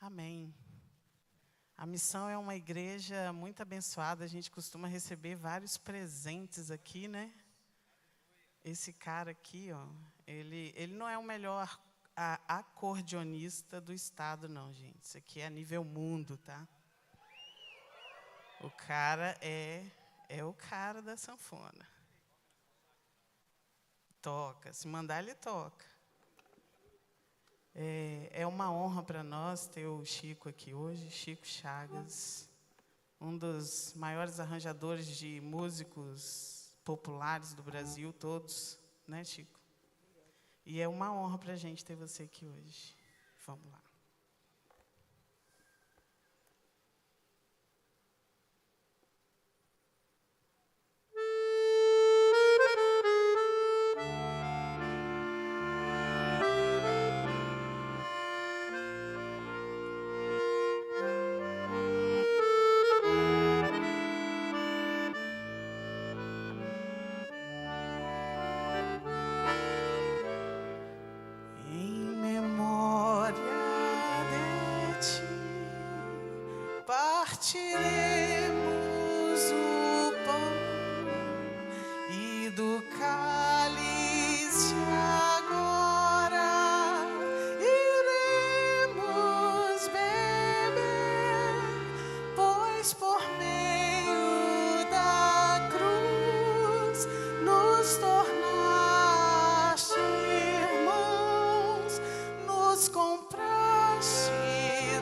Amém. A missão é uma igreja muito abençoada. A gente costuma receber vários presentes aqui, né? Esse cara aqui, ó, ele não é o melhor acordeonista do estado, não, gente. Isso aqui é a nível mundo, tá? O cara é o cara da sanfona. Toca. Se mandar, ele toca. É uma honra para nós ter o Chico aqui hoje, Chico Chagas, um dos maiores arranjadores de músicos populares do Brasil, todos, né, Chico? E é uma honra para a gente ter você aqui hoje. Vamos lá. Partiremos o pão e do cálice agora iremos beber, pois por meio da cruz nos tornaste irmãos, nos compraste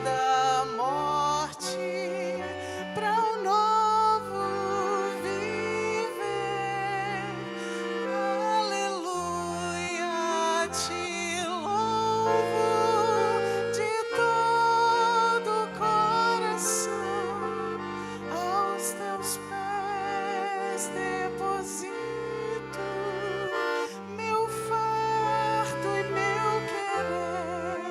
da morte para um novo viver. Aleluia, te louvo de todo o coração, aos teus pés deposito meu fardo e meu querer,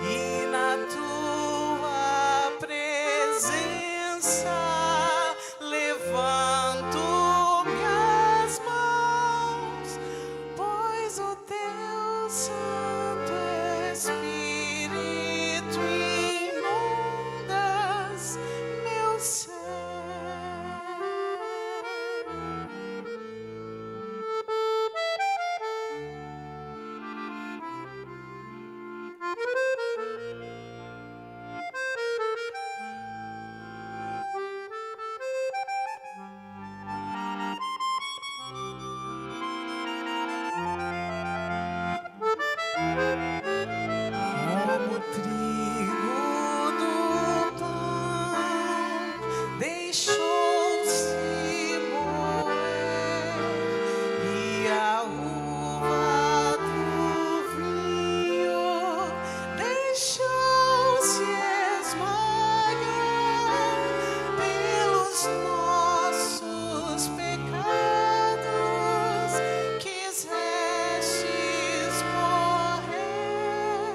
e na tua presença levanto minhas mãos, pois o teu Santo Espírito inundas meu ser. Como o trigo do pão deixou-se moer, e a uva do vinho deixou-se esmagar pelos nossos pecados, quisestes morrer,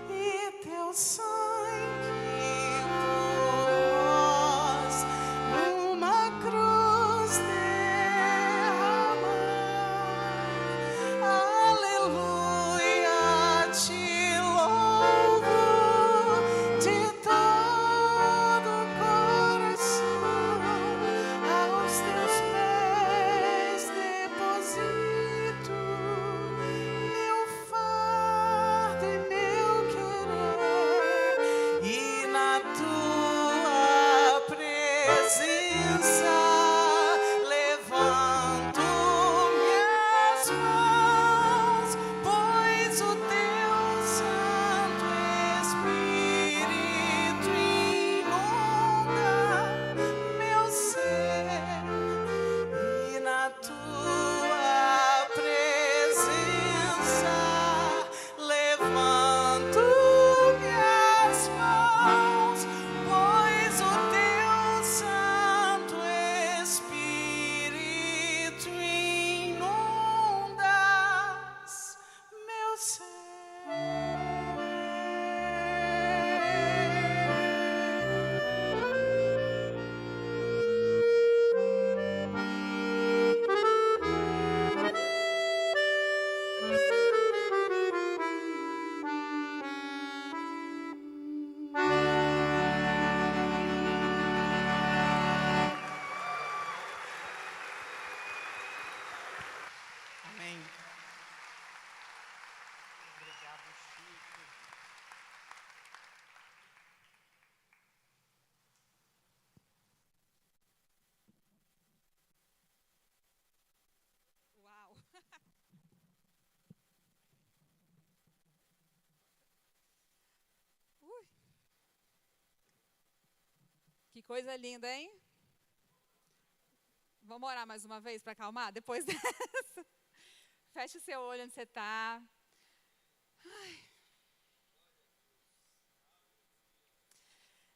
e teu sangue por nós numa cruz derramar. Aleluia, te louvo de todo o coração, aos teus pés deposito meu fardo e meu querer, Que coisa linda, hein? Vamos orar mais uma vez para acalmar depois dessa? Feche o seu olho onde você está.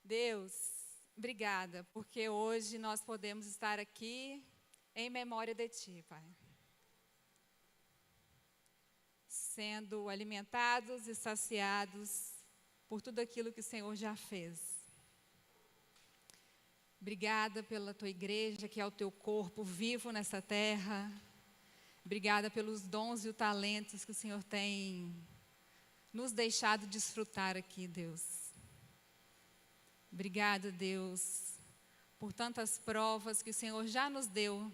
Deus, obrigada, porque hoje nós podemos estar aqui em memória de Ti, Pai. Sendo alimentados e saciados por tudo aquilo que o Senhor já fez. Obrigada pela Tua igreja, que é o Teu corpo vivo nessa terra. Obrigada pelos dons e os talentos que o Senhor tem nos deixado desfrutar aqui, Deus. Obrigada, Deus, por tantas provas que o Senhor já nos deu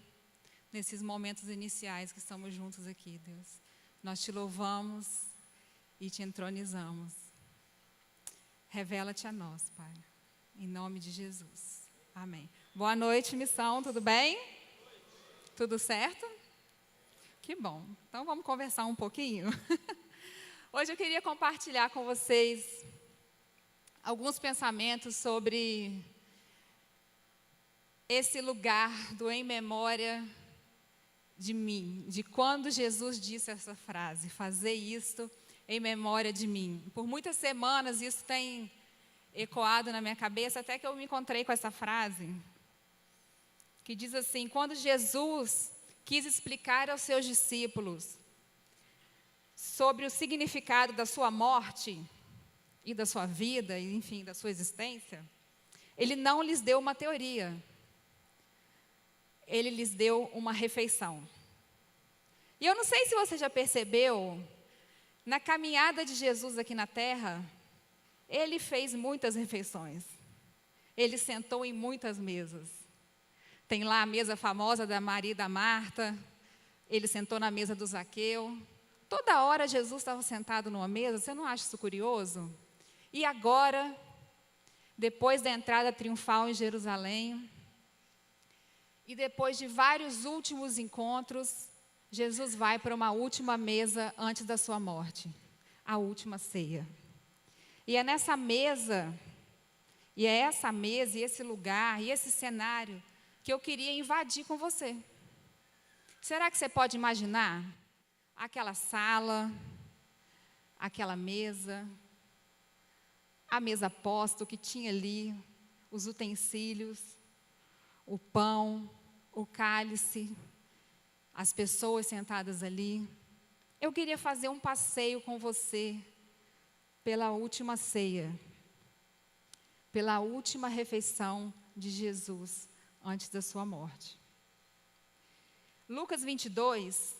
nesses momentos iniciais que estamos juntos aqui, Deus. Nós Te louvamos e Te entronizamos. Revela-te a nós, Pai, em nome de Jesus. Amém. Boa noite, missão, tudo bem? Tudo certo? Que bom. Então vamos conversar um pouquinho. Hoje eu queria compartilhar com vocês alguns pensamentos sobre esse lugar do em memória de mim, de quando Jesus disse essa frase, fazer isto em memória de mim. Por muitas semanas isso tem ecoado na minha cabeça, até que eu me encontrei com essa frase, que diz assim: quando Jesus quis explicar aos seus discípulos sobre o significado da sua morte e da sua vida, e enfim, da sua existência, Ele não lhes deu uma teoria, Ele lhes deu uma refeição. E eu não sei se você já percebeu, na caminhada de Jesus aqui na terra, Ele fez muitas refeições. Ele sentou em muitas mesas. Tem lá a mesa famosa da Maria e da Marta. Ele sentou na mesa do Zaqueu. Toda hora Jesus estava sentado numa mesa. Você não acha isso curioso? E agora, depois da entrada triunfal em Jerusalém, e depois de vários últimos encontros, Jesus vai para uma última mesa antes da sua morte, a última ceia. E é nessa mesa, e é essa mesa, e esse lugar, e esse cenário que eu queria invadir com você. Será que você pode imaginar aquela sala, aquela mesa, a mesa posta, o que tinha ali, os utensílios, o pão, o cálice, as pessoas sentadas ali? Eu queria fazer um passeio com você pela última ceia, pela última refeição de Jesus antes da sua morte. Lucas 22,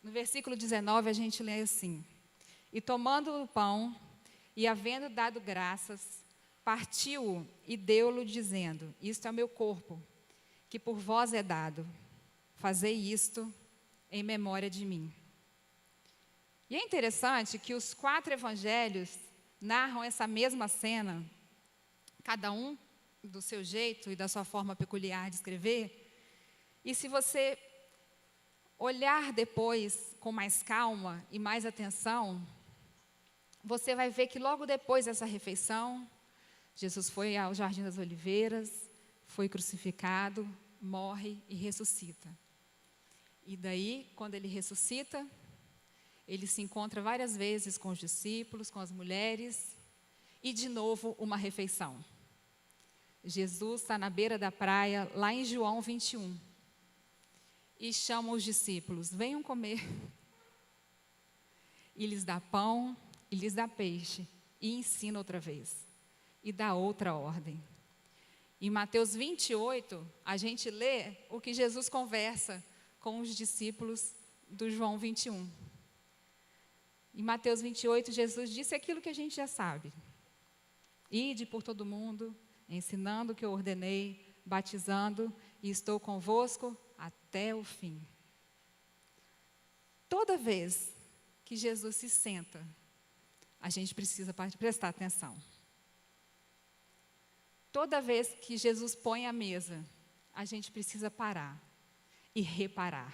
no versículo 19, a gente lê assim: e tomando o pão, e havendo dado graças, partiu-o e deu-lo, dizendo: isto é o meu corpo, que por vós é dado. Fazei isto em memória de mim. E é interessante que os 4 evangelhos narram essa mesma cena, cada um do seu jeito e da sua forma peculiar de escrever. E se você olhar depois com mais calma e mais atenção, você vai ver que logo depois dessa refeição, Jesus foi ao Jardim das Oliveiras, foi crucificado, morre e ressuscita. E daí, quando ele ressuscita, ele se encontra várias vezes com os discípulos, com as mulheres, e de novo uma refeição. Jesus está na beira da praia, lá em João 21, e chama os discípulos: venham comer. E lhes dá pão, e lhes dá peixe, e ensina outra vez, e dá outra ordem. Em Mateus 28, a gente lê o que Jesus conversa com os discípulos do João 21. Em Mateus 28, Jesus disse aquilo que a gente já sabe: ide por todo mundo, ensinando o que eu ordenei, batizando, e estou convosco até o fim. Toda vez que Jesus se senta, a gente precisa prestar atenção. Toda vez que Jesus põe a mesa, a gente precisa parar e reparar.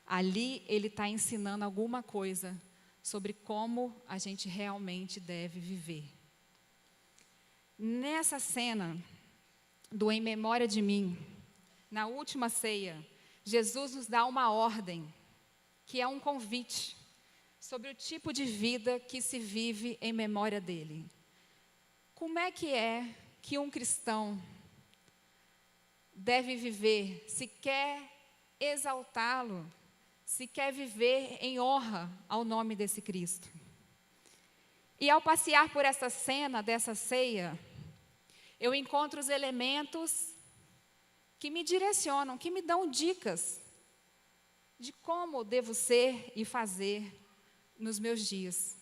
Ali ele está ensinando alguma coisa sobre como a gente realmente deve viver. Nessa cena, do Em Memória de Mim, na última ceia, Jesus nos dá uma ordem, que é um convite sobre o tipo de vida que se vive em memória dele. Como é que um cristão deve viver se quer exaltá-lo, se quer viver em honra ao nome desse Cristo? E ao passear por essa cena dessa ceia, eu encontro os elementos que me direcionam, que me dão dicas de como devo ser e fazer nos meus dias,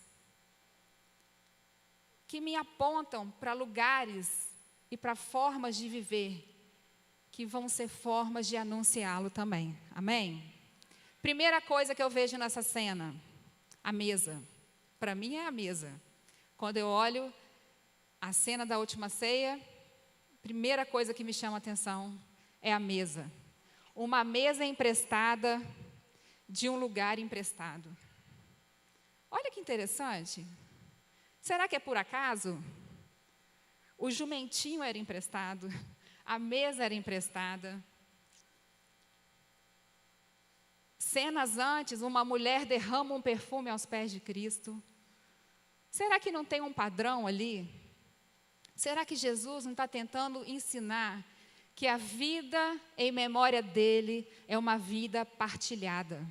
que me apontam para lugares e para formas de viver que vão ser formas de anunciá-lo também. Amém? Primeira coisa que eu vejo nessa cena, a mesa. Para mim é a mesa. Quando eu olho a cena da última ceia, primeira coisa que me chama a atenção é a mesa. Uma mesa emprestada de um lugar emprestado. Olha que interessante. Será que é por acaso? O jumentinho era emprestado, a mesa era emprestada. Cenas antes, uma mulher derrama um perfume aos pés de Cristo. Será que não tem um padrão ali? Será que Jesus não está tentando ensinar que a vida em memória dele é uma vida partilhada?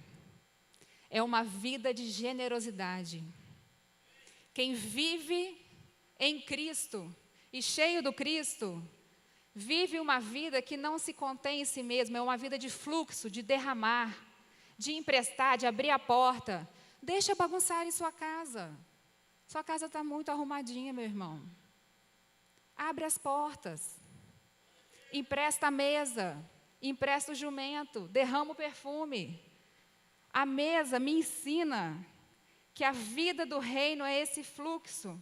É uma vida de generosidade. Quem vive em Cristo e cheio do Cristo, vive uma vida que não se contém em si mesmo, é uma vida de fluxo, de derramar, de emprestar, de abrir a porta. Deixa bagunçar em sua casa. Sua casa está muito arrumadinha, meu irmão. Abre as portas. Empresta a mesa. Empresta o jumento. Derrama o perfume. A mesa me ensina que a vida do reino é esse fluxo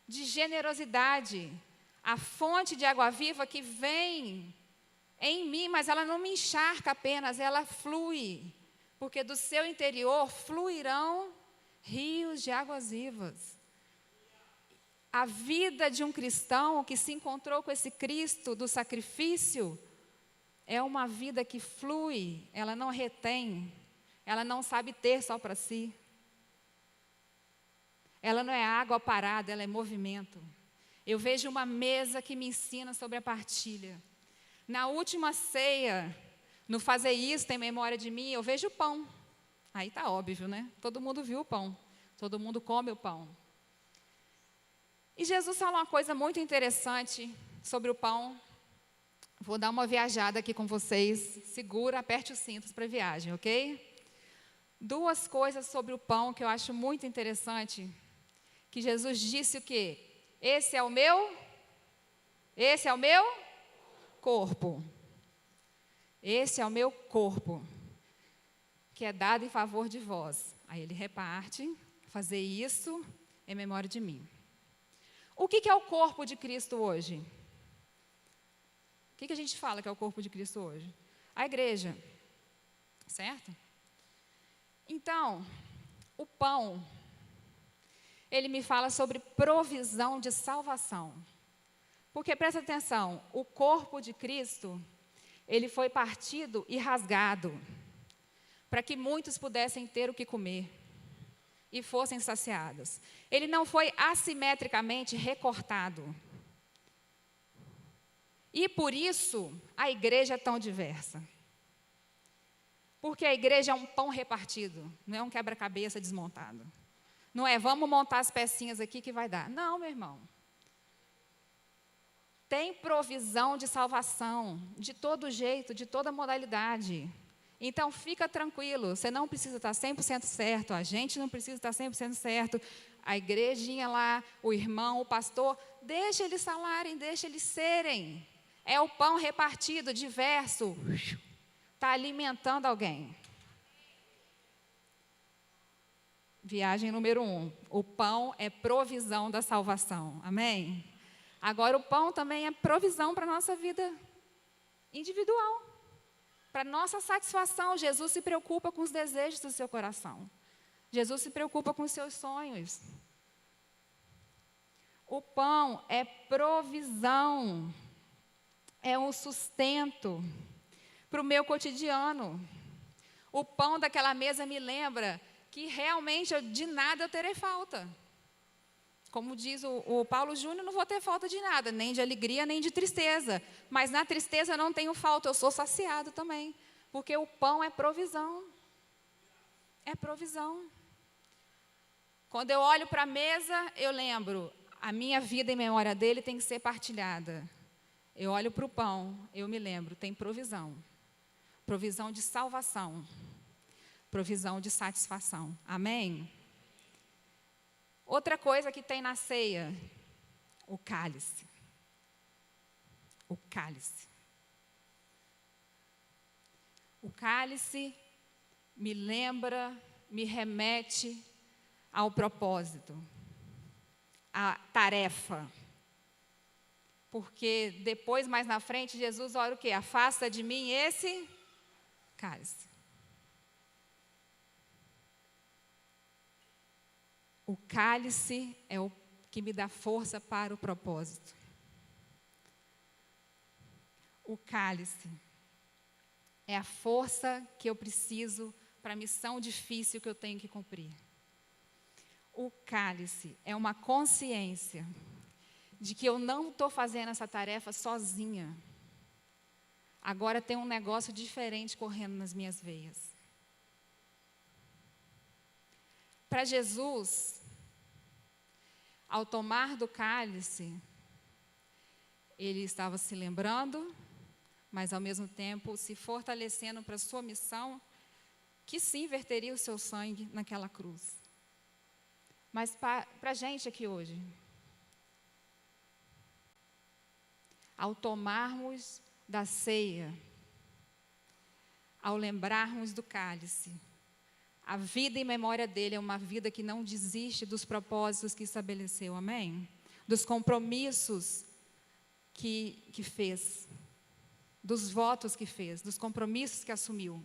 de generosidade. A fonte de água viva que vem em mim, mas ela não me encharca apenas, ela flui. Porque do seu interior fluirão rios de águas vivas. A vida de um cristão que se encontrou com esse Cristo do sacrifício é uma vida que flui, ela não retém, ela não sabe ter só para si. Ela não é água parada, ela é movimento. Eu vejo uma mesa que me ensina sobre a partilha. Na última ceia, no fazer isto em memória de mim, eu vejo o pão. Aí está óbvio, né? Todo mundo viu o pão. Todo mundo come o pão. E Jesus fala uma coisa muito interessante sobre o pão. Vou dar uma viajada aqui com vocês. Segura, aperte os cintos para a viagem, ok? Duas coisas sobre o pão que eu acho muito interessante. Que Jesus disse o quê? Esse é o meu corpo. Esse é o meu corpo, que é dado em favor de vós. Aí ele reparte, fazer isso em memória de mim. O que é o corpo de Cristo hoje? O que a gente fala que é o corpo de Cristo hoje? A igreja, certo? Então, o pão, ele me fala sobre provisão de salvação. Porque, presta atenção, o corpo de Cristo, ele foi partido e rasgado, para que muitos pudessem ter o que comer e fossem saciados. Ele não foi assimetricamente recortado. E por isso, a igreja é tão diversa. Porque a igreja é um pão repartido, não é um quebra-cabeça desmontado. Não é, vamos montar as pecinhas aqui que vai dar. Não, meu irmão. Tem provisão de salvação, de todo jeito, de toda modalidade. Então, fica tranquilo, você não precisa estar 100% certo, a gente não precisa estar 100% certo, a igrejinha lá, o irmão, o pastor, deixa eles falarem, deixa eles serem. É o pão repartido, diverso, está alimentando alguém. Viagem número 1, o pão é provisão da salvação, amém? Agora, o pão também é provisão para a nossa vida individual. Para nossa satisfação, Jesus se preocupa com os desejos do seu coração. Jesus se preocupa com os seus sonhos. O pão é provisão é um sustento para o meu cotidiano. O pão daquela mesa me lembra que realmente de nada eu terei falta. Como diz o Paulo Júnior, não vou ter falta de nada, nem de alegria, nem de tristeza. Mas na tristeza eu não tenho falta, eu sou saciado também. Porque o pão é provisão. É provisão. Quando eu olho para a mesa, eu lembro, a minha vida em memória dele tem que ser partilhada. Eu olho para o pão, eu me lembro, tem provisão. Provisão de salvação. Provisão de satisfação. Amém? Outra coisa que tem na ceia, o cálice. O cálice. O cálice me lembra, me remete ao propósito, à tarefa. Porque depois, mais na frente, Jesus olha o quê? Afasta de mim esse cálice. O cálice é o que me dá força para o propósito. O cálice é a força que eu preciso para a missão difícil que eu tenho que cumprir. O cálice é uma consciência de que eu não estou fazendo essa tarefa sozinha. Agora tem um negócio diferente correndo nas minhas veias. Para Jesus, ao tomar do cálice, ele estava se lembrando, mas ao mesmo tempo se fortalecendo para a sua missão, que sim verteria o seu sangue naquela cruz. Mas para a gente aqui hoje, ao tomarmos da ceia, ao lembrarmos do cálice, a vida em memória dele é uma vida que não desiste dos propósitos que estabeleceu, amém? Dos compromissos que fez, dos votos que fez, dos compromissos que assumiu.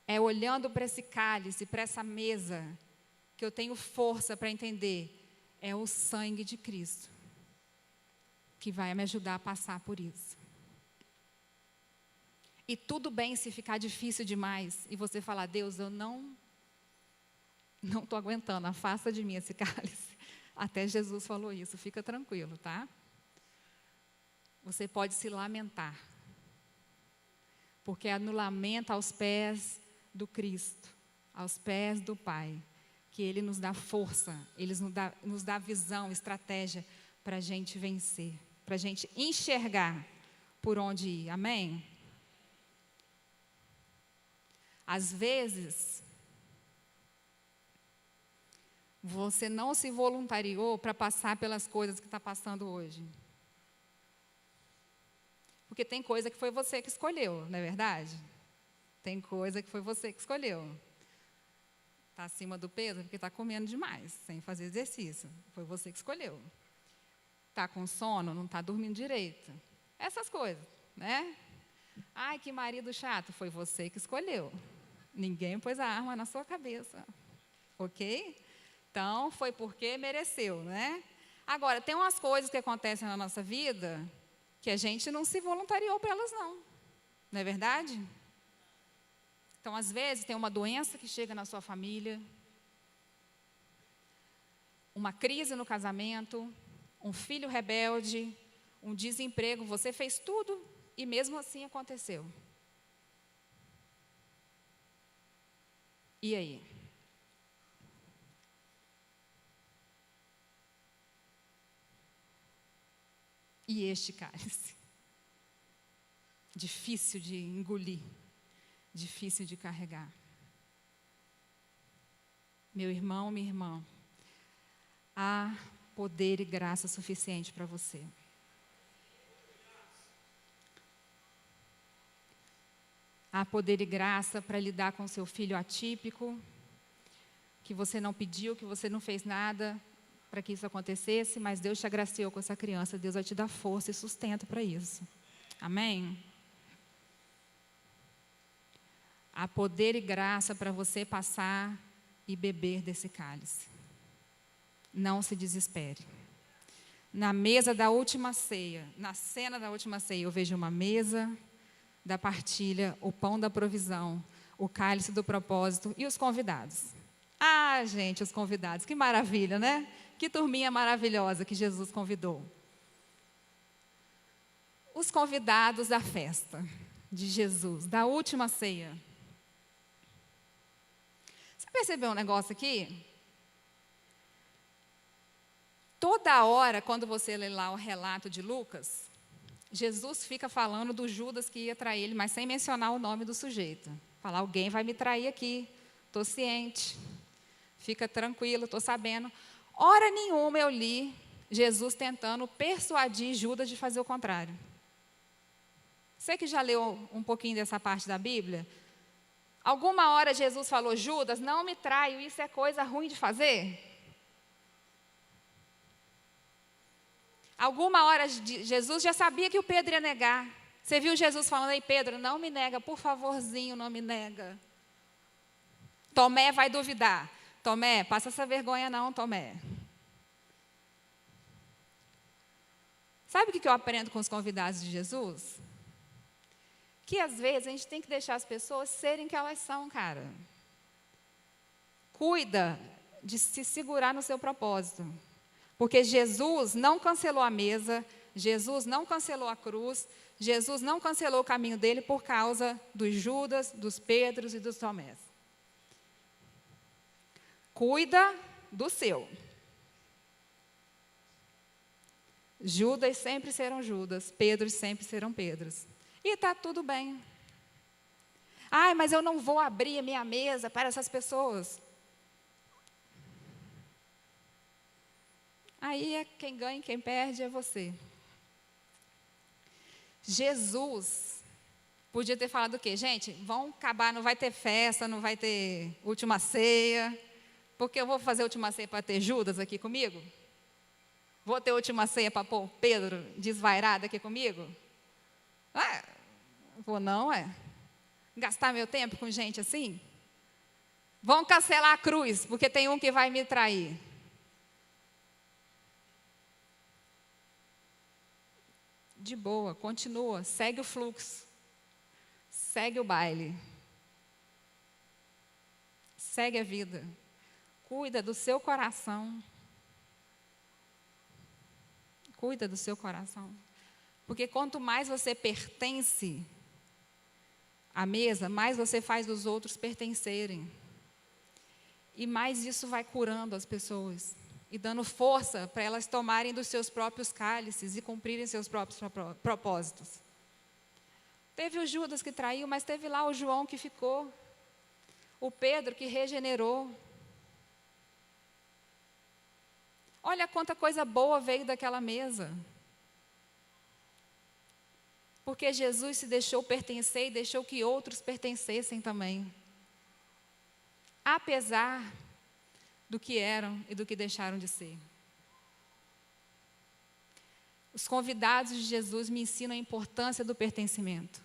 É olhando para esse cálice, para essa mesa, que eu tenho força para entender, é o sangue de Cristo que vai me ajudar a passar por isso. E tudo bem se ficar difícil demais e você falar, Deus, eu não estou aguentando, afasta de mim esse cálice. Até Jesus falou isso, fica tranquilo, tá? Você pode se lamentar, porque é no lamento aos pés do Cristo, aos pés do Pai, que Ele nos dá força, Ele nos dá visão, estratégia para a gente vencer, para a gente enxergar por onde ir, amém? Às vezes, você não se voluntariou para passar pelas coisas que está passando hoje. Porque tem coisa que foi você que escolheu, não é verdade? Tem coisa que foi você que escolheu. Está acima do peso porque está comendo demais, sem fazer exercício. Foi você que escolheu. Está com sono, não está dormindo direito. Essas coisas, né? Ai, que marido chato. Foi você que escolheu. Ninguém pôs a arma na sua cabeça. Ok? Então, foi porque mereceu, né? Agora, tem umas coisas que acontecem na nossa vida que a gente não se voluntariou para elas, não. Não é verdade? Então, às vezes, tem uma doença que chega na sua família, uma crise no casamento, um filho rebelde, um desemprego. Você fez tudo e mesmo assim aconteceu. E aí? E este cálice? Difícil de engolir, difícil de carregar. Meu irmão, minha irmã, há poder e graça suficiente para você. Há poder e graça para lidar com seu filho atípico, que você não pediu, que você não fez nada para que isso acontecesse, mas Deus te agraciou com essa criança, Deus vai te dar força e sustento para isso. Amém? Há poder e graça para você passar e beber desse cálice. não se desespere. Na mesa da última ceia, na cena da última ceia, eu vejo uma mesa da partilha, o pão da provisão, o cálice do propósito e os convidados. Ah, gente, os convidados, que maravilha, né? Que turminha maravilhosa que Jesus convidou. Os convidados da festa de Jesus, da última ceia. Você percebeu um negócio aqui? Toda hora, quando você lê lá o relato de Lucas, Jesus fica falando do Judas que ia trair ele, mas sem mencionar o nome do sujeito. Falar, alguém vai me trair aqui, estou ciente, fica tranquilo, estou sabendo. Hora nenhuma eu li Jesus tentando persuadir Judas de fazer o contrário. Você que já leu um pouquinho dessa parte da Bíblia, alguma hora Jesus falou, Judas, não me traio, isso é coisa ruim de fazer? Alguma hora Jesus já sabia que o Pedro ia negar. Você viu Jesus falando, ei Pedro, não me nega, por favorzinho, não me nega. Tomé vai duvidar. Tomé, passa essa vergonha não, Tomé. Sabe o que eu aprendo com os convidados de Jesus? Que às vezes a gente tem que deixar as pessoas serem que elas são, cara. Cuida de se segurar no seu propósito. Porque Jesus não cancelou a mesa, Jesus não cancelou a cruz, Jesus não cancelou o caminho dele por causa dos Judas, dos Pedros e dos Tomés. Cuida do seu. Judas sempre serão Judas, Pedros sempre serão Pedros. E está tudo bem. Ai, mas eu não vou abrir a minha mesa para essas pessoas. Aí é quem ganha e quem perde é você. Jesus podia ter falado o quê? Gente, vão acabar, não vai ter festa, não vai ter última ceia, porque eu vou fazer última ceia para ter Judas aqui comigo? Vou ter última ceia para pôr Pedro desvairado aqui comigo? Vou não, gastar meu tempo com gente assim? Vão cancelar a cruz, porque tem um que vai me trair. De boa, continua, segue o fluxo, segue o baile, segue a vida, cuida do seu coração, porque quanto mais você pertence à mesa, mais você faz os outros pertencerem, e mais isso vai curando as pessoas. E dando força para elas tomarem dos seus próprios cálices e cumprirem seus próprios propósitos. Teve o Judas que traiu, mas teve lá o João que ficou. O Pedro que regenerou. Olha quanta coisa boa veio daquela mesa. Porque Jesus se deixou pertencer e deixou que outros pertencessem também. Apesar do que eram e do que deixaram de ser. Os convidados de Jesus me ensinam a importância do pertencimento.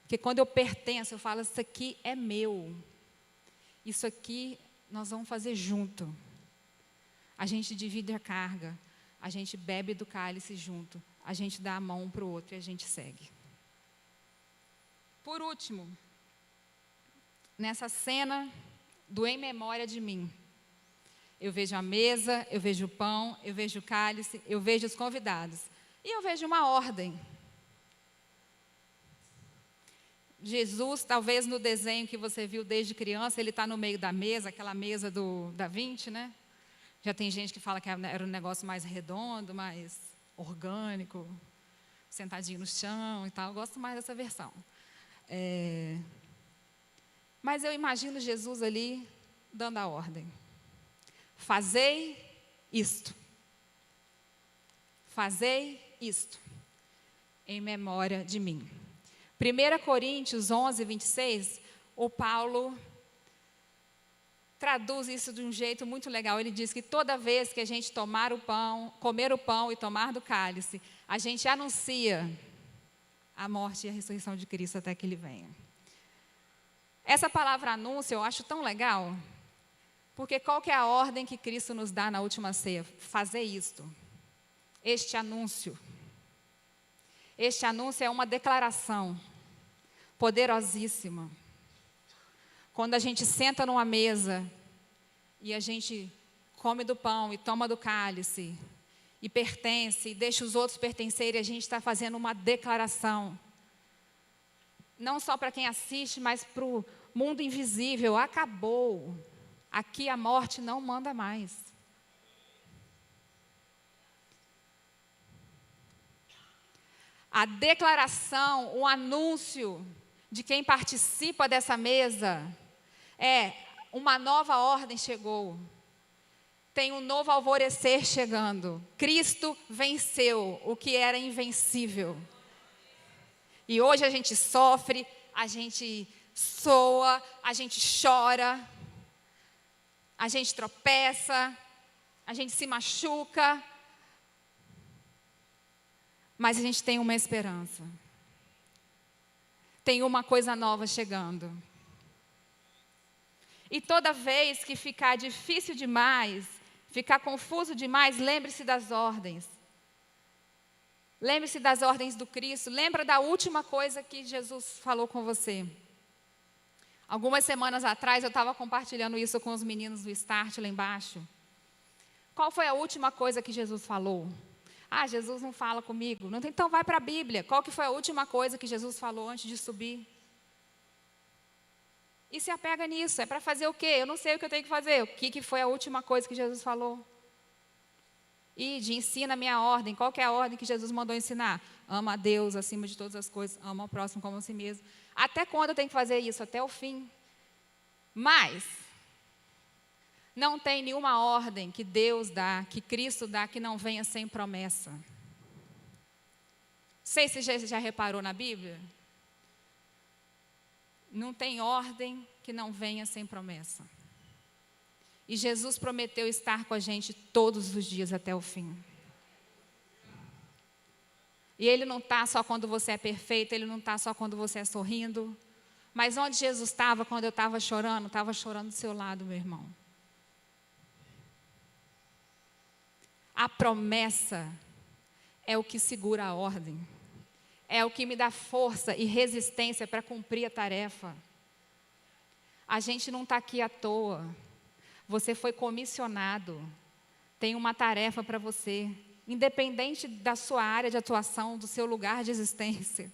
Porque quando eu pertenço, eu falo, isso aqui é meu. Isso aqui nós vamos fazer junto. A gente divide a carga, a gente bebe do cálice junto, a gente dá a mão um para o outro e a gente segue. Por último, nessa cena do Em Memória de Mim, eu vejo a mesa, eu vejo o pão, eu vejo o cálice, eu vejo os convidados. E eu vejo uma ordem. Jesus, talvez no desenho que você viu desde criança, ele está no meio da mesa, aquela mesa do Da Vinci, né? Já tem gente que fala que era um negócio mais redondo, mais orgânico, sentadinho no chão e tal. Eu gosto mais dessa versão. Mas eu imagino Jesus ali dando a ordem. Fazei isto. Fazei isto em memória de mim. 1 Coríntios 11, 26, o Paulo traduz isso de um jeito muito legal. Ele diz que toda vez que a gente tomar o pão, comer o pão e tomar do cálice, a gente anuncia a morte e a ressurreição de Cristo até que Ele venha. Essa palavra anúncio eu acho tão legal, Porque qual que é a ordem que Cristo nos dá na última ceia? Fazer isto. Este anúncio. Este anúncio é uma declaração poderosíssima. Quando a gente senta numa mesa e a gente come do pão e toma do cálice e pertence e deixa os outros pertencerem, a gente está fazendo uma declaração. Não só para quem assiste, mas para o mundo invisível. Acabou. Aqui a morte não manda mais. A declaração, o anúncio de quem participa dessa mesa é: uma nova ordem chegou. Tem um novo alvorecer chegando. Cristo venceu o que era invencível. E hoje a gente sofre, a gente soa, a gente chora, a gente tropeça, a gente se machuca, mas a gente tem uma esperança. Tem uma coisa nova chegando. E toda vez que ficar difícil demais, ficar confuso demais, lembre-se das ordens. Lembre-se das ordens do Cristo. Lembra da última coisa que Jesus falou com você. Algumas semanas atrás eu estava compartilhando isso com os meninos do Start lá embaixo. Qual foi a última coisa que Jesus falou? Ah, Jesus não fala comigo. Não, então vai para a Bíblia. Qual que foi a última coisa que Jesus falou antes de subir? E se apega nisso. É para fazer o quê? Eu não sei o que eu tenho que fazer. O que foi a última coisa que Jesus falou? Ide, ensina a minha ordem. Qual que é a ordem que Jesus mandou ensinar? Ama a Deus acima de todas as coisas. Ama o próximo como a si mesmo. Até quando eu tenho que fazer isso? Até o fim. Mas não tem nenhuma ordem que Deus dá, que Cristo dá, que não venha sem promessa. Não sei se você já reparou na Bíblia. Não tem ordem que não venha sem promessa. E Jesus prometeu estar com a gente todos os dias até o fim. E Ele não está só quando você é perfeito, Ele não está só quando você é sorrindo. Mas onde Jesus estava quando eu estava chorando do seu lado, meu irmão. A promessa é o que segura a ordem. É o que me dá força e resistência para cumprir a tarefa. A gente não está aqui à toa. Você foi comissionado. Tem uma tarefa para você. Independente da sua área de atuação, do seu lugar de existência.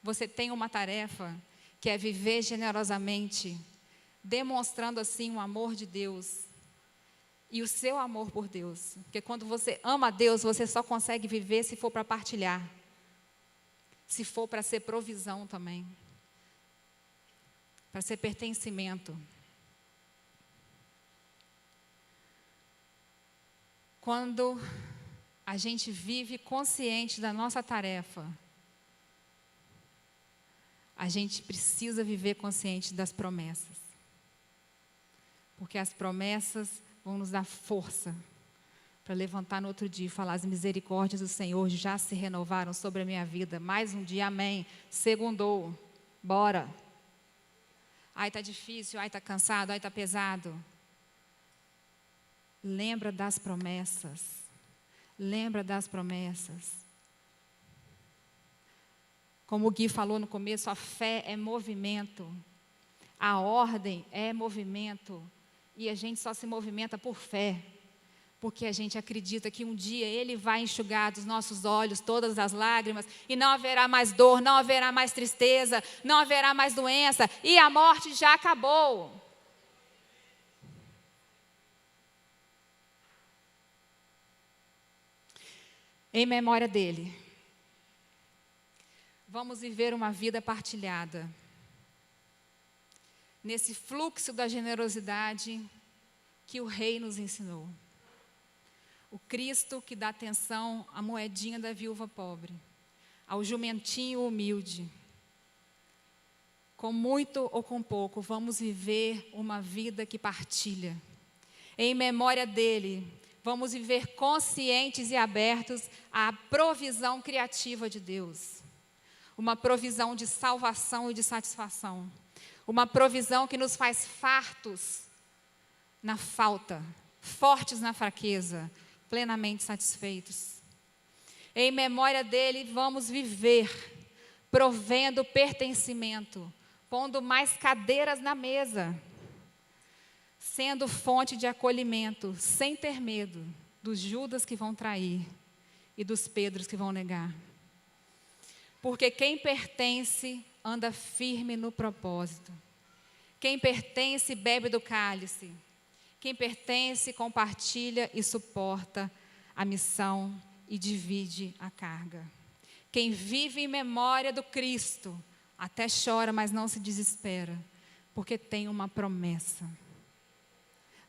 Você tem uma tarefa que é viver generosamente, demonstrando assim o amor de Deus. E o seu amor por Deus. Porque quando você ama a Deus, você só consegue viver se for para partilhar. Se for para ser provisão também. Para ser pertencimento. Quando a gente vive consciente da nossa tarefa, a gente precisa viver consciente das promessas. Porque as promessas vão nos dar força para levantar no outro dia e falar: as misericórdias do Senhor já se renovaram sobre a minha vida. Mais um dia, amém. Segundou, bora. Ai, está difícil, ai, está cansado, ai, está pesado. Lembra das promessas. Lembra das promessas. Como o Gui falou no começo, a fé é movimento. A ordem é movimento. E a gente só se movimenta por fé. Porque a gente acredita que um dia Ele vai enxugar dos nossos olhos todas as lágrimas. E não haverá mais dor, não haverá mais tristeza, não haverá mais doença. E a morte já acabou. Em memória dele, vamos viver uma vida partilhada. Nesse fluxo da generosidade que o Rei nos ensinou. O Cristo que dá atenção à moedinha da viúva pobre, ao jumentinho humilde. Com muito ou com pouco, vamos viver uma vida que partilha. Em memória dele, vamos viver conscientes e abertos à provisão criativa de Deus. Uma provisão de salvação e de satisfação. Uma provisão que nos faz fartos na falta, fortes na fraqueza, plenamente satisfeitos. Em memória dele vamos viver, provendo pertencimento, pondo mais cadeiras na mesa, sendo fonte de acolhimento, sem ter medo dos Judas que vão trair e dos Pedros que vão negar. Porque quem pertence anda firme no propósito. Quem pertence bebe do cálice. Quem pertence compartilha e suporta a missão e divide a carga. Quem vive em memória do Cristo até chora, mas não se desespera, porque tem uma promessa.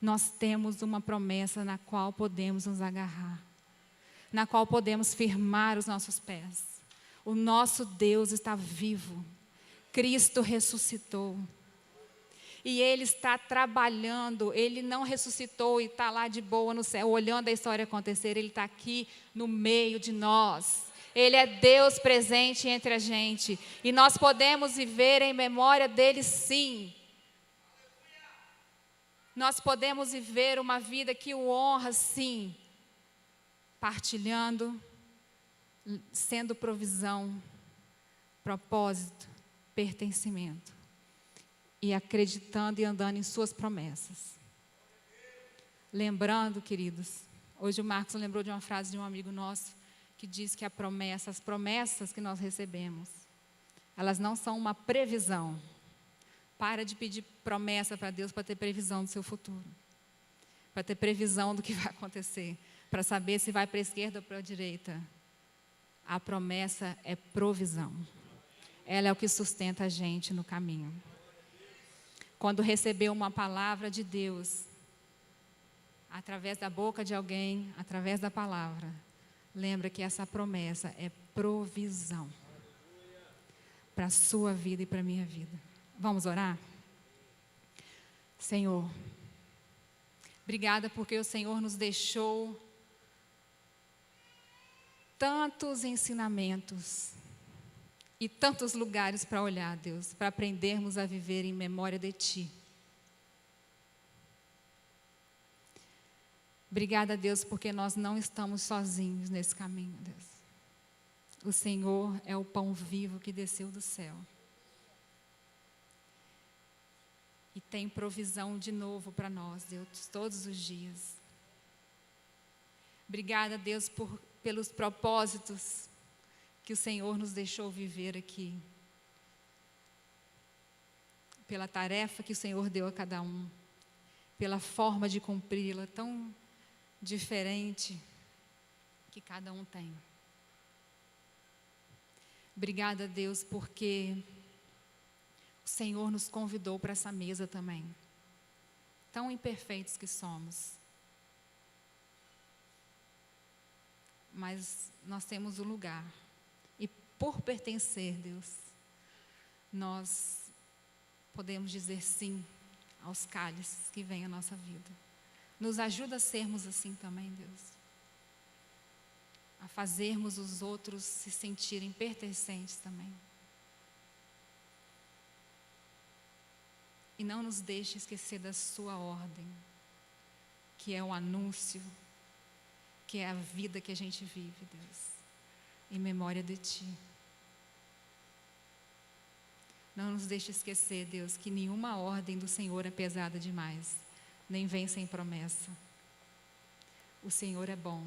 Nós temos uma promessa na qual podemos nos agarrar, na qual podemos firmar os nossos pés. O nosso Deus está vivo. Cristo ressuscitou. E Ele está trabalhando. Ele não ressuscitou e está lá de boa no céu, olhando a história acontecer. Ele está aqui no meio de nós. Ele é Deus presente entre a gente. E nós podemos viver em memória dEle, sim. Nós podemos viver uma vida que o honra, sim. Partilhando, sendo provisão, propósito, pertencimento. E acreditando e andando em suas promessas. Lembrando, queridos, hoje o Marcos lembrou de uma frase de um amigo nosso, que diz que as promessas que nós recebemos, elas não são uma previsão. Para de pedir promessa para Deus para ter previsão do seu futuro. Para ter previsão do que vai acontecer. Para saber se vai para a esquerda ou para a direita. A promessa é provisão. Ela é o que sustenta a gente no caminho. Quando recebeu uma palavra de Deus, através da boca de alguém, através da palavra, lembra que essa promessa é provisão para a sua vida e para a minha vida. Vamos orar? Senhor, obrigada porque o Senhor nos deixou tantos ensinamentos e tantos lugares para olhar, Deus, para aprendermos a viver em memória de Ti. Obrigada, Deus, porque nós não estamos sozinhos nesse caminho, Deus. O Senhor é o pão vivo que desceu do céu. E tem provisão de novo para nós, Deus, todos os dias. Obrigada, Deus, pelos propósitos que o Senhor nos deixou viver aqui. Pela tarefa que o Senhor deu a cada um. Pela forma de cumpri-la tão diferente que cada um tem. Obrigada, Deus, porque o Senhor nos convidou para essa mesa também. Tão imperfeitos que somos. Mas nós temos um lugar. E por pertencer, Deus, nós podemos dizer sim aos cálices que vêm à nossa vida. Nos ajuda a sermos assim também, Deus. A fazermos os outros se sentirem pertencentes também. E não nos deixe esquecer da sua ordem, que é o anúncio, que é a vida que a gente vive, Deus, em memória de Ti. Não nos deixe esquecer, Deus, que nenhuma ordem do Senhor é pesada demais, nem vem sem promessa. O Senhor é bom.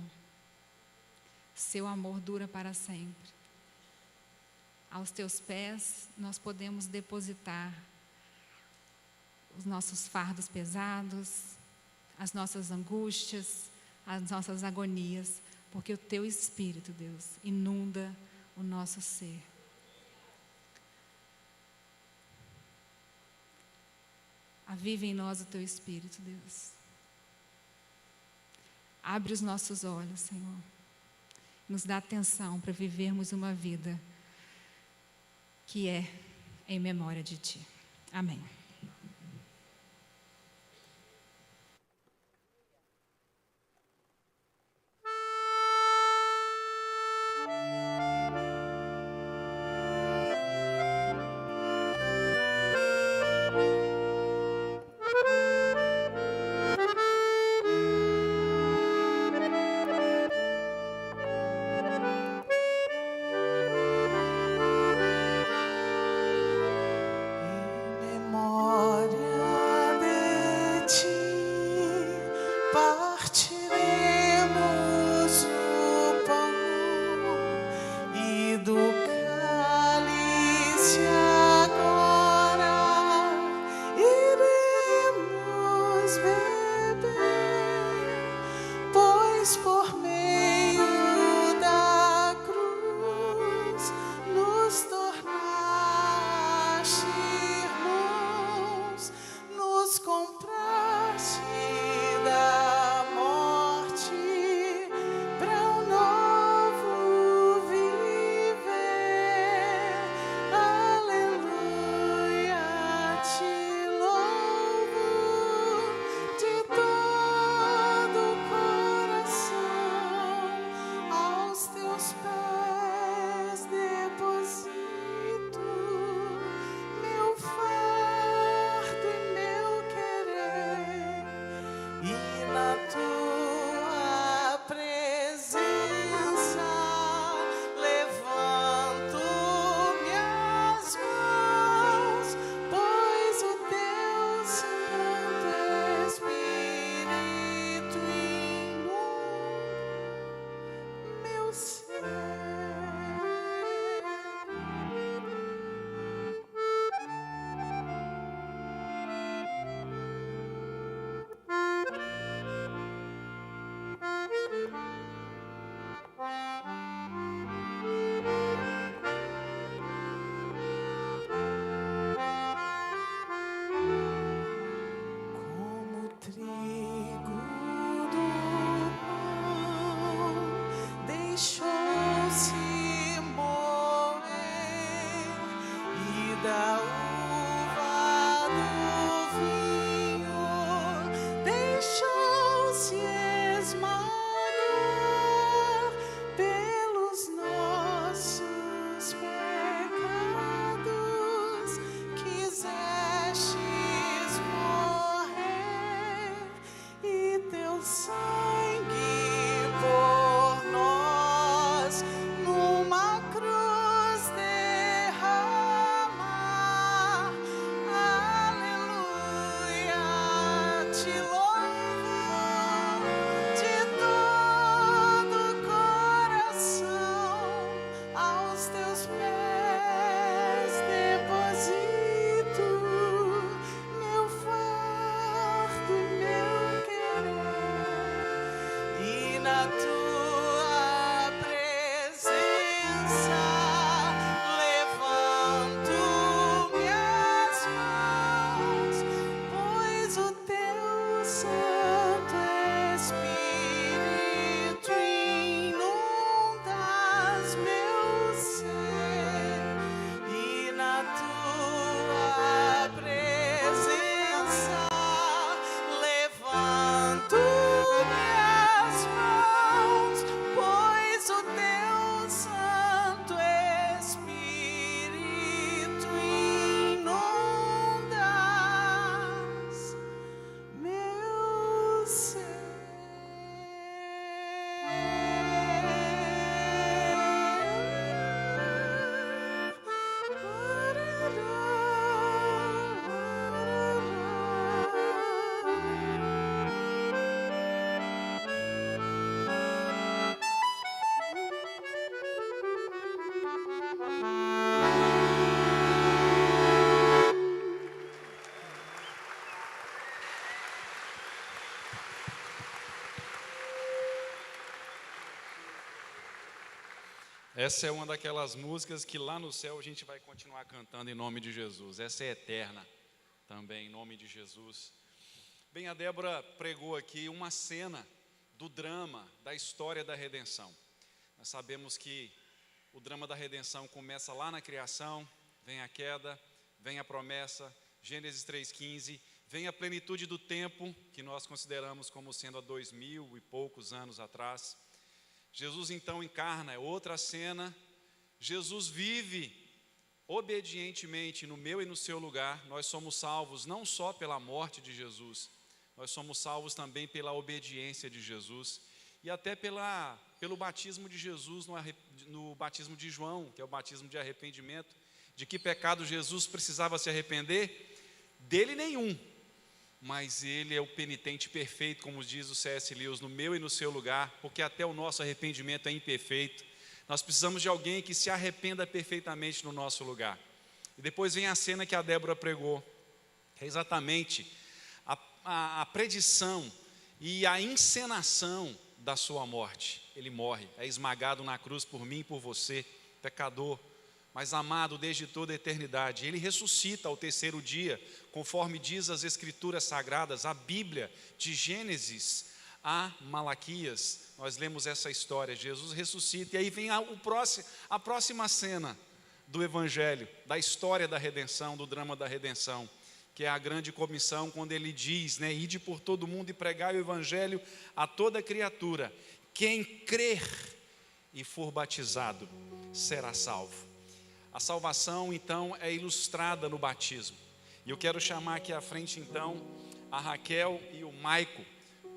Seu amor dura para sempre. Aos Teus pés nós podemos depositar os nossos fardos pesados, as nossas angústias, as nossas agonias, porque o Teu Espírito, Deus, inunda o nosso ser. Aviva em nós o Teu Espírito, Deus. Abre os nossos olhos, Senhor. Nos dá atenção para vivermos uma vida que é em memória de Ti. Amém. pois por meio da cruz nos tornaste irmãos, nos compraste da morte para um novo viver. Aleluia, te louvo de todo o coração, aos teus pés deposito meu fardo e meu querer, e na tua presença levanto minhas mãos, pois o teu Santo Espírito inunda meu ser. Como trigo do pão deixou-se moer, e da uva do vinho deixou-se esmagar pelos nossos pecados. Quisestes morrer e teu sangue por nós numa cruz derramar. Aleluia, te louvo de todo o coração, aos teus pés deposito meu fardo e meu querer, e na tua presença levanto minhas mãos, pois o teu Santo Espírito inundas meu ser, e na tua presença levanto minhas mãos, pois o teu Santo Espírito inundas meu ser. Essa é uma daquelas músicas que lá no céu a gente vai continuar cantando em nome de Jesus. Essa é eterna também, em nome de Jesus. Bem, a Débora pregou aqui uma cena do drama, da história da redenção. Nós sabemos que o drama da redenção começa lá na criação, vem a queda, vem a promessa, Gênesis 3,15, vem a plenitude do tempo, que nós consideramos como sendo há 2000 e poucos anos atrás. Jesus então encarna, é outra cena. Jesus vive obedientemente no meu e no seu lugar. Nós somos salvos não só pela morte de Jesus, nós somos salvos também pela obediência de Jesus e até pelo batismo de Jesus no batismo de João, que é o batismo de arrependimento. De que pecado Jesus precisava se arrepender? Dele nenhum, mas ele é o penitente perfeito, como diz o C.S. Lewis, no meu e no seu lugar, porque até o nosso arrependimento é imperfeito. Nós precisamos de alguém que se arrependa perfeitamente no nosso lugar. E depois vem a cena que a Débora pregou, que é exatamente a predição e a encenação da sua morte. Ele morre, é esmagado na cruz por mim e por você, pecador, mas amado desde toda a eternidade. Ele ressuscita ao terceiro dia, conforme diz as Escrituras Sagradas, a Bíblia, de Gênesis a Malaquias. Nós lemos essa história, Jesus ressuscita, e aí vem a próxima cena do Evangelho, da história da redenção, do drama da redenção, que é a grande comissão, quando ele diz, ide por todo mundo e pregai o Evangelho a toda criatura. Quem crer e for batizado será salvo. A salvação, então, é ilustrada no batismo. E eu quero chamar aqui à frente, então, a Raquel e o Maico,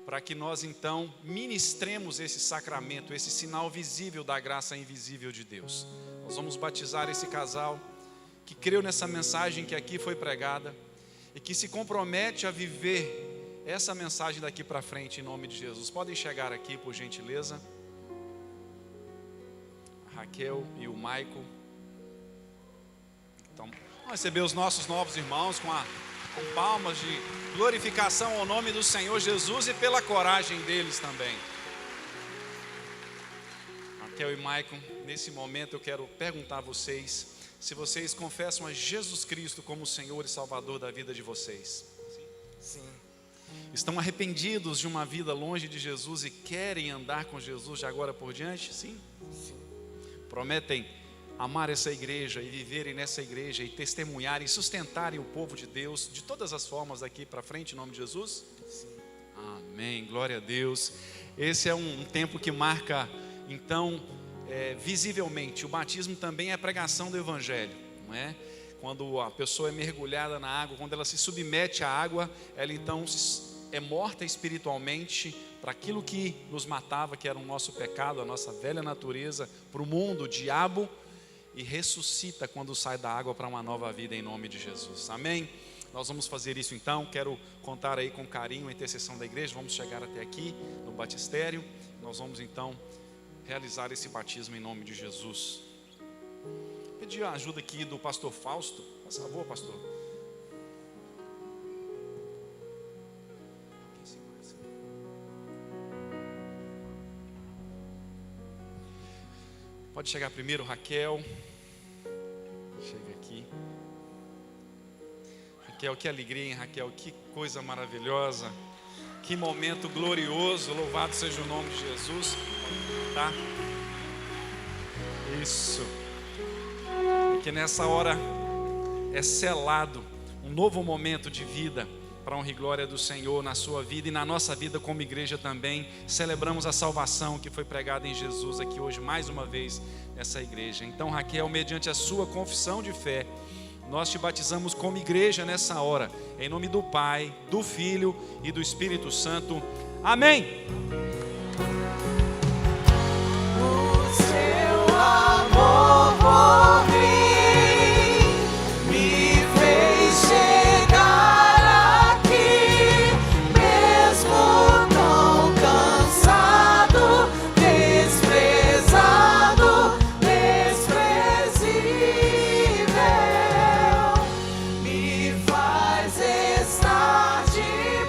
para que nós, então, ministremos esse sacramento, esse sinal visível da graça invisível de Deus. Nós vamos batizar esse casal que creu nessa mensagem que aqui foi pregada e que se compromete a viver essa mensagem daqui para frente, em nome de Jesus. Podem chegar aqui, por gentileza. A Raquel e o Maico. Então, vamos receber os nossos novos irmãos com palmas de glorificação ao nome do Senhor Jesus e pela coragem deles também. Raquel e Maicon, nesse momento eu quero perguntar a vocês se vocês confessam a Jesus Cristo como o Senhor e Salvador da vida de vocês. Sim. Estão arrependidos de uma vida longe de Jesus e querem andar com Jesus de agora por diante? Sim? Sim. Prometem amar essa igreja e viverem nessa igreja e testemunharem e sustentarem o povo de Deus de todas as formas daqui para frente, em nome de Jesus? Sim. Amém, glória a Deus. Esse é um tempo que marca, então, visivelmente, o batismo também é a pregação do Evangelho, não é? Quando a pessoa é mergulhada na água, quando ela se submete à água, ela então é morta espiritualmente para aquilo que nos matava, que era o nosso pecado, a nossa velha natureza, para o mundo, o diabo, e ressuscita quando sai da água para uma nova vida em nome de Jesus. Amém? Nós vamos fazer isso então. Quero contar aí com carinho a intercessão da igreja. Vamos chegar até aqui no batistério. Nós vamos então realizar esse batismo em nome de Jesus. Pedir a ajuda aqui do pastor Fausto. Por favor, pastor. Pode chegar primeiro, Raquel. Chega aqui. Raquel, que alegria, hein, Raquel? Que coisa maravilhosa. Que momento glorioso. Louvado seja o nome de Jesus. Tá? Isso. Porque nessa hora é selado um novo momento de vida para a honra e glória do Senhor na sua vida e na nossa vida como igreja também. Celebramos a salvação que foi pregada em Jesus aqui hoje, mais uma vez, nessa igreja. Então, Raquel, mediante a sua confissão de fé, nós te batizamos como igreja nessa hora, em nome do Pai, do Filho e do Espírito Santo. Amém! O seu amor por mim me fez chegar aqui, mesmo tão cansado, desprezado, desprezível, me faz estar de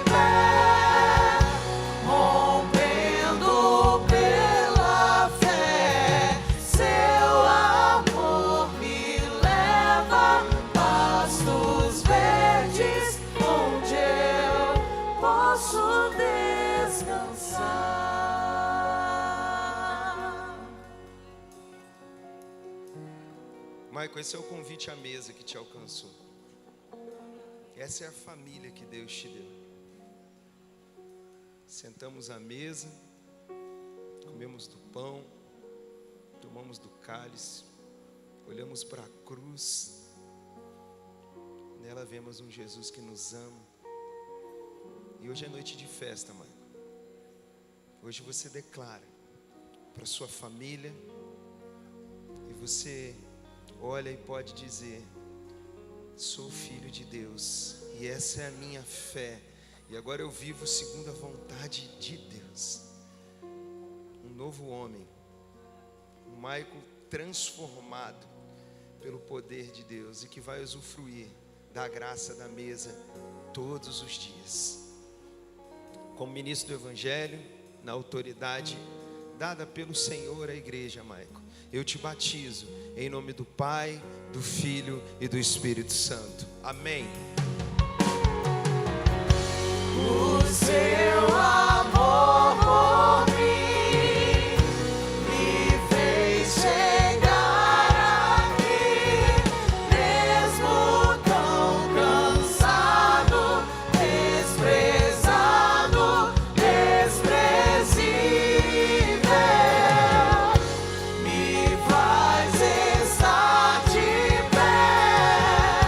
pé, rompendo pela fé. Seu amor me leva a pastos verdes, onde eu posso descansar. Maico, esse é o convite à mesa que te alcançou. Essa é a família que Deus te deu. Sentamos à mesa, comemos do pão, tomamos do cálice, olhamos para a cruz. Nela vemos um Jesus que nos ama. E hoje é noite de festa, Maico. Hoje você declara para sua família e você olha e pode dizer: sou filho de Deus e essa é a minha fé, e agora eu vivo segundo a vontade de Deus. Um novo homem, um Maico transformado pelo poder de Deus e que vai usufruir da graça da mesa todos os dias. Como ministro do Evangelho, na autoridade dada pelo Senhor à igreja, Maico, eu te batizo em nome do Pai, do Filho e do Espírito Santo. Amém. O seu amor por mim me fez chegar aqui, mesmo tão cansado, desprezado, desprezível, me faz estar de pé,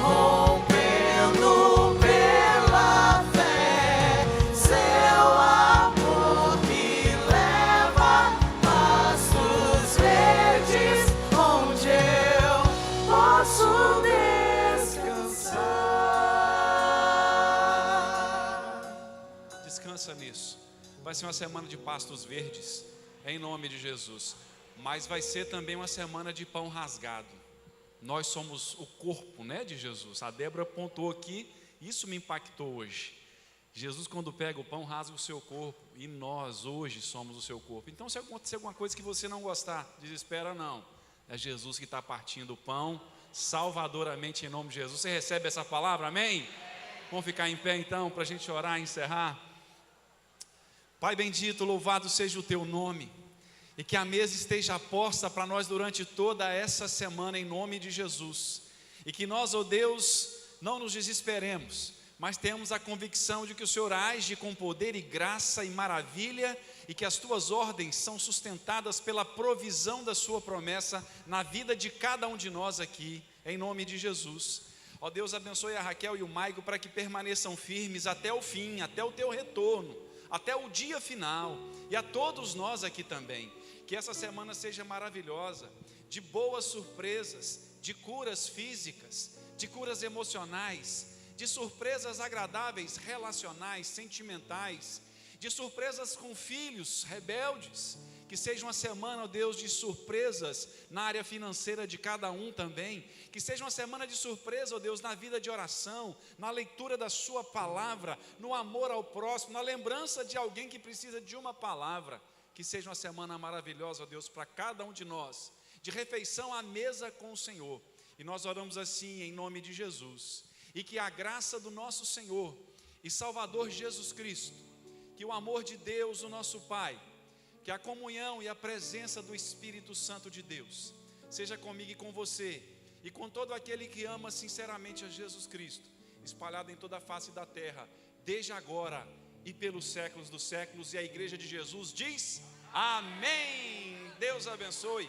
rompendo pela fé. Seu amor me leva pastos verdes, onde eu posso descansar. Descansa nisso. Vai ser uma semana de pastos verdes, em nome de Jesus. Mas vai ser também uma semana de pão rasgado. Nós somos o corpo, né, de Jesus. A Débora apontou aqui, isso me impactou hoje. Jesus, quando pega o pão, rasga o seu corpo, e nós hoje somos o seu corpo. Então, se acontecer alguma coisa que você não gostar, desespera não. É Jesus que está partindo o pão, salvadoramente, em nome de Jesus. Você recebe essa palavra, amém? Vamos ficar em pé então, para a gente orar e encerrar. Pai bendito, louvado seja o teu nome, e que a mesa esteja posta para nós durante toda essa semana, em nome de Jesus. E que nós, ó Deus, não nos desesperemos, mas temos a convicção de que o Senhor age com poder e graça e maravilha, e que as tuas ordens são sustentadas pela provisão da sua promessa na vida de cada um de nós aqui, em nome de Jesus. Ó Deus, abençoe a Raquel e o Maico para que permaneçam firmes até o fim, até o teu retorno, até o dia final, e a todos nós aqui também. Que essa semana seja maravilhosa, de boas surpresas, de curas físicas, de curas emocionais, de surpresas agradáveis, relacionais, sentimentais, de surpresas com filhos rebeldes. Que seja uma semana, ó Deus, de surpresas na área financeira de cada um também. Que seja uma semana de surpresa, ó Deus, na vida de oração, na leitura da sua palavra, no amor ao próximo, na lembrança de alguém que precisa de uma palavra. Que seja uma semana maravilhosa, ó Deus, para cada um de nós, de refeição à mesa com o Senhor. E nós oramos assim em nome de Jesus. E que a graça do nosso Senhor e Salvador Jesus Cristo, que o amor de Deus, o nosso Pai, que a comunhão e a presença do Espírito Santo de Deus seja comigo e com você, e com todo aquele que ama sinceramente a Jesus Cristo, espalhado em toda a face da terra, desde agora e pelos séculos dos séculos. E a igreja de Jesus diz: amém. Deus abençoe.